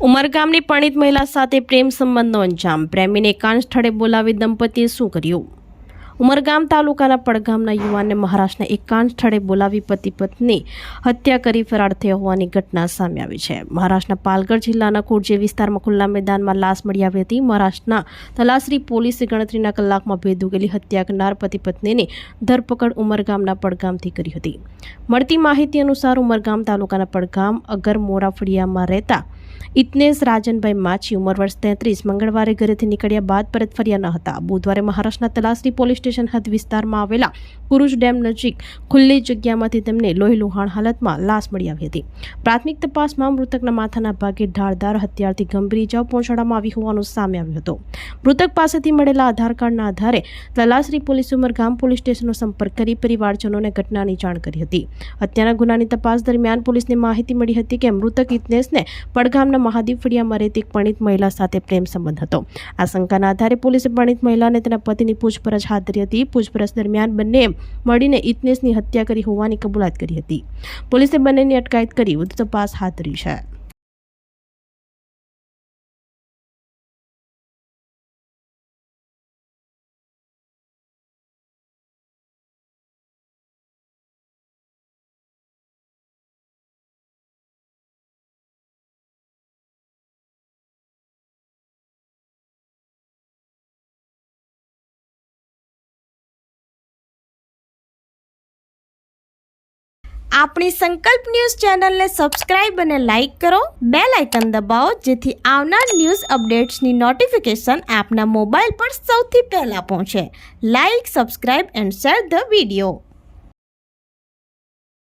ઉમરગામની પરિણીત મહિલા સાથે પ્રેમ સંબંધનો અંજામ. પ્રેમીને એકાંત સ્થળે બોલાવી દંપતીએ શું કર્યું? ઉમરગામ તાલુકાના પડગામના યુવાનને મહારાષ્ટ્રના એકાંત સ્થળે બોલાવી પતિ પત્ની હત્યા કરી ફરાર થયા હોવાની ઘટના સામે આવી છે. મહારાષ્ટ્રના પાલઘર જિલ્લાના કુરજે વિસ્તારમાં ખુલ્લા મેદાનમાં લાશ મળી આવી હતી. મહારાષ્ટ્રના તલાસરી પોલીસે ગણતરીના કલાકમાં ભેદ ઉકેલી હત્યા કરનાર પતિ પત્નીની ધરપકડ ઉમરગામના પડગામથી કરી હતી. મળતી માહિતી અનુસાર ઉમરગામ તાલુકાના પડગામ અગરમોરા ફળિયામાં રહેતા ઇતનેશ રાજનભાઈ માછી ઉંમર વર્ષ 33 મંગળવારે ઘરેથી નીકળ્યા બાદ પરત ફર્યા ન હતા. બુધવારે મહારાષ્ટ્રના તલાસરી પોલીસ સ્ટેશન હદ વિસ્તારમાં આવેલા કુરુજ ડેમ નજીક ખુલ્લી જગ્યામાંથી તેમને લોહીલુહાણ હાલતમાં લાશ મળી આવી હતી. પ્રાથમિક તપાસમાં મૃતકના માથાના ભાગે ઢાળદાર હથિયારથી ગંભીર ઇજાઓ પહોંચાડવામાં આવી હોવાનું સામે આવ્યું હતું. મૃતક પાસેથી મળેલા આધાર કાર્ડના આધારે તલાસરી પોલીસે ઉમરગામ પોલીસ સ્ટેશનનો સંપર્ક કરી પરિવારજનોને ઘટનાની જાણ કરી હતી. હત્યાના ગુનાની તપાસ દરમિયાન પોલીસને માહિતી મળી હતી કે મૃતક ઇતનેશને પડગામના મહાદેવ ફળિયામાં રહેતી એક પરિણીત મહિલા સાથે પ્રેમ સંબંધ હતો. આ શંકાના આધારે પોલીસે પરિણીત મહિલાને તેના પતિની પૂછપરછ હાથ ધરી હતી. પૂછપરછ દરમિયાન બંનેએ મળીને ઇતનેશની હત્યા કરી હોવાની કબૂલાત કરી હતી. પોલીસે બંનેની અટકાયત કરી વધુ તપાસ હાથ ધરી છે. આપણી સંકલ્પ ન્યૂઝ ચેનલને સબસ્ક્રાઇબ અને લાઇક કરો, બેલ આઇકન દબાવો જેથી આવનાર ન્યૂઝ અપડેટ્સની નોટિફિકેશન આપના મોબાઈલ પર સૌથી પહેલા પહોંચે. Like, subscribe and share the video.